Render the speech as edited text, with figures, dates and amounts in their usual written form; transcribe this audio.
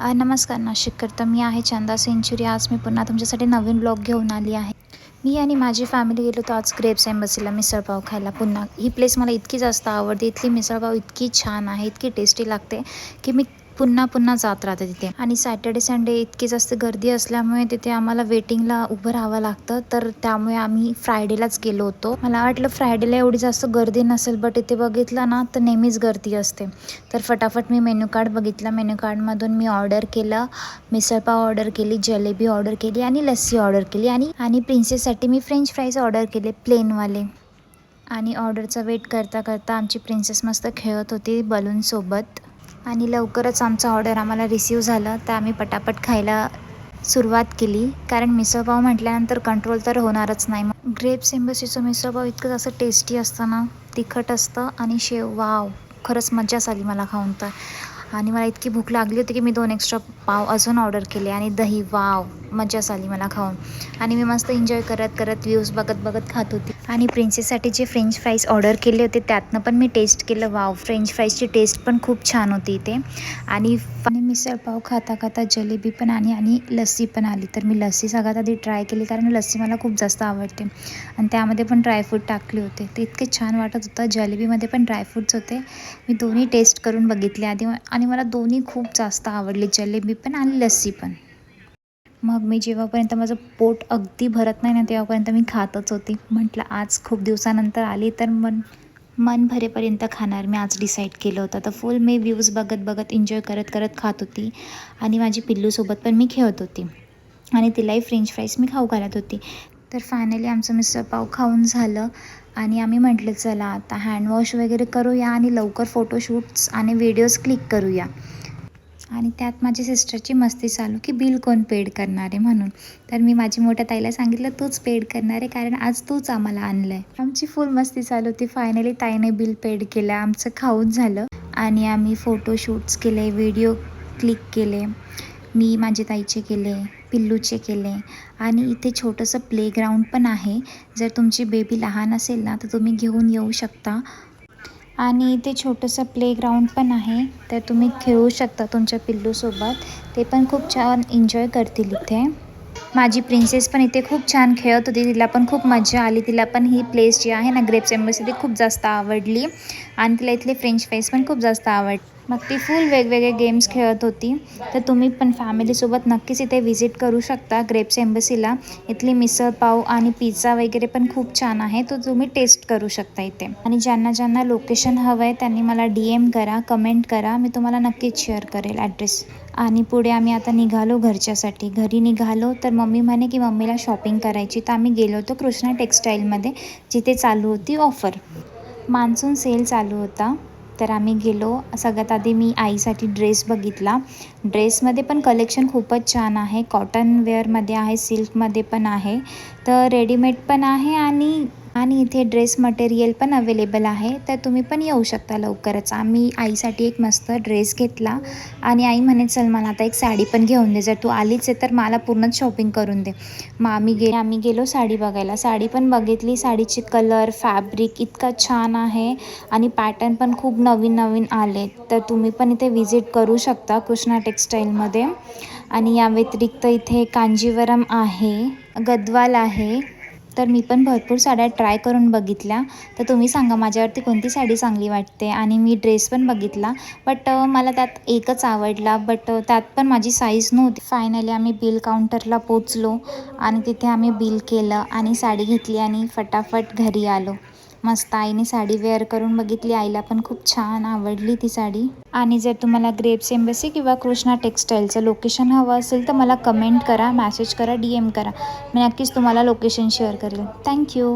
नमस्कार नाशिककर. तर मी आहे चंदा सेंचुरी. आज मी पुन्हा तुमच्यासाठी नवीन ब्लॉग घेऊन आली आहे. मी आणि माझी फॅमिली गेलो होतो आज ग्रेप्स एम्बसीला मिसळपाव खायला. पुन्हा ही प्लेस मला इतकी जास्त आवडते. इथली मिसळपाव इतकी छान आहे, इतकी टेस्टी लागते की मी पुन्हा पुन्हा जात राहते तिथे. आणि सॅटर्डे संडे इतकी जास्त गर्दी असल्यामुळे तिथे आम्हाला वेटिंगला उभं राहावं लागतं. तर त्यामुळे आम्ही फ्रायडेलाच गेलो होतो. मला वाटलं फ्रायडेला एवढी जास्त गर्दी नसेल, बट इथे बघितलं ना तर नेहमीच गर्दी असते. तर फटाफट मी मेन्यू कार्ड बघितला. मेन्यू कार्डमधून मी ऑर्डर केलं, मिसळपाव ऑर्डर केली, जलेबी ऑर्डर केली आणि लस्सी ऑर्डर केली. आणि प्रिन्सेससाठी मी फ्रेंच फ्राईज ऑर्डर केले प्लेनवाले. आणि ऑर्डरचा वेट करता करता आमची प्रिन्सेस मस्त खेळत होती बलूनसोबत. आणि लवकरच आमचा ऑर्डर आम्हाला रिसीव झालं. तर आम्ही पटापट खायला सुरुवात केली, कारण मिसळपाव म्हटल्यानंतर कंट्रोल तर होणारच नाही. ग्रेप्स एम्बसीचं मिसळपाव इतकं जास्त टेस्टी असतं ना, तिखट असतं आणि शेव, वाव, खरंच मज्जाच आली मला खाऊन तर. आणि मला इतकी भूक लागली होती की मी 2 एक्स्ट्रा पाव अजून ऑर्डर केले आणि दही, वाव, मज्जाच आली मला खाऊन. आणि मी मस्त एन्जॉय करत करत व्ह्यूज बघत बघत खात होती. आणि प्रिन्सेससाठी जे फ्रेंच फ्राईज ऑर्डर केले होते त्यातनं पण मी टेस्ट केलं. वाव, फ्रेंच फ्राईजची टेस्ट पण खूप छान होती इथे. आणि मिसळपाव खाता खाता जलेबी पण आणि लस्सी पण आली. तर मी लस्सी सगळ्यात आधी ट्राय केली, कारण लस्सी मला खूप जास्त आवडते. आणि त्यामध्ये पण ड्रायफ्रूट टाकले होते. ते इतके छान वाटत होतं. जलेबीमध्ये पण ड्रायफ्रूट्स होते. मी दोन्ही टेस्ट करून बघितले आधी आणि मला दोन्ही खूप जास्त आवडले, जलेबी पण आणि लस्सी पण. मग मी जेव्हापर्यंत माझं पोट अगदी भरत नाही ना तेव्हापर्यंत मी खातच होती. म्हटलं आज खूप दिवसानंतर आली तर मन भरेपर्यंत खाणार मी आज डिसाईड केलं होतं. तर फुल मी व्ह्यूज बघत बघत एन्जॉय करत करत खात होती. आणि माझी पिल्लूसोबत पण मी खेळत होती आणि तिलाही फ्रेंच फ्राईज मी खाऊ घालत होती. तर फायनली आमचं मिसळपाव खाऊन झालं आणि आम्ही म्हटलं चला आता हँडवॉश वगैरे करूया आणि लवकर फोटोशूट्स आणि व्हिडिओज क्लिक करूया. आणि त्यात माझी सिस्टरची मस्ती चालू की बिल कोण पेड करणार आहे म्हणून. तर मी माझी मोठ्या ताईला सांगितलं तूच पेड करणार आहे, कारण आज तूच आम्हाला आणलं आहे. आमची फुल मस्ती चालू होती. फायनली ताईने बिल पेड केलं, आमचं खाऊन झालं आणि आम्ही फोटोशूट्स केले, व्हिडिओ क्लिक केले. मी माझे ताईचे केले, पिल्लूचे केले. आणि इथे छोटंसं प्लेग्राऊंड पण आहे. जर तुमची बेबी लहान असेल ना तर तुम्ही घेऊन येऊ शकता. आणि इथे छोटंसं प्लेग्राऊंड पण आहे, तर तुम्ही खेळू शकता तुमच्या पिल्लूसोबत. ते पण खूप छान एन्जॉय करतील इथे. माझी प्रिन्सेस पण इथे खूप छान खेळत होती. तिला पण खूप मजा आली. तिला पण ही प्लेस जी आहे ना ग्रेप्स एम्बसी ती खूप जास्त आवडली आणि तिला इथले फ्रेंच फ्राईज पण खूप जास्त आवडले. मग ती फुल वेगवेगळे गेम्स खेळत होती. तर तुम्ही पण फॅमिलीसोबत नक्कीच इथे व्हिजिट करू शकता ग्रेप्स एम्बसीला. इथली मिसळपाव आणि पिझ्झा वगैरे पण खूप छान आहे, तो तुम्ही टेस्ट करू शकता इथे. आणि ज्यांना ज्यांना लोकेशन हवं आहे त्यांनी मला DM करा, कमेंट करा, मी तुम्हाला नक्कीच शेअर करेल ॲड्रेस. आणि पुढे आम्ही आता निघालो घरच्यासाठी. घरी निघालो तर मम्मी म्हणे की मम्मीला शॉपिंग करायची. तर आम्ही गेलो होतो कृष्णा टेक्स्टाईलमध्ये, जिथे चालू होती ऑफर, मान्सून सेल चालू होता. तर आम्ही गेलो. सगळ्यात आधी मी आईसाठी ड्रेस बघितला. ड्रेसमध्ये पण कलेक्शन खूपच छान आहे. कॉटन वेअरमध्ये आहे, सिल्कमध्ये पण आहे, तर रेडीमेड पण आहे आणि इथे ड्रेस मटेरियल पण अवेलेबल आहे. तर तुम्ही पण येऊ शकता लवकरच. आम्ही आईसाठी एक मस्त ड्रेस घेतला आणि आई म्हणे चल मला आता एक साडी पण घेऊन दे, जर तू आलीच आहे तर मला पूर्णच शॉपिंग करून दे. मग आम्ही गेलो साडी बघायला. साडी पण बघितली. साडीचे कलर, फॅब्रिक इतका छान आहे आणि पॅटर्न पण खूप नवीन नवीन आले. तर तुम्ही पण इथे व्हिजिट करू शकता कृष्णा टेक्स्टाईलमध्ये. आणि या व्यतिरिक्त इथे कांजीवरम आहे, गद्वाल आहे. तर मी पण भरपूर साड्या ट्राय करून बघितल्या. तर तुम्ही सांगा माझ्यावरती कोणती साडी चांगली वाटते. आणि मी ड्रेस पण बघितला, बट मला त्यात एकच आवडला, बट त्यात पण माझी साईज नव्हती. फायनली आम्ही बिल काउंटरला पोचलो आणि तिथे आम्ही बिल केलं आणि साडी घेतली आणि फटाफट घरी आलो. मस्त आईने साडी वेअर करून बघितली, आईला पण खूप छान आवडली ती साडी. आणि जर तुम्हाला ग्रेप्स एम्बसी किंवा कृष्णा टेक्स्टाईलचं लोकेशन हवं असेल तर मला कमेंट करा, मॅसेज करा, DM करा. मी नक्कीच तुम्हाला लोकेशन शेअर करेल. थँक्यू.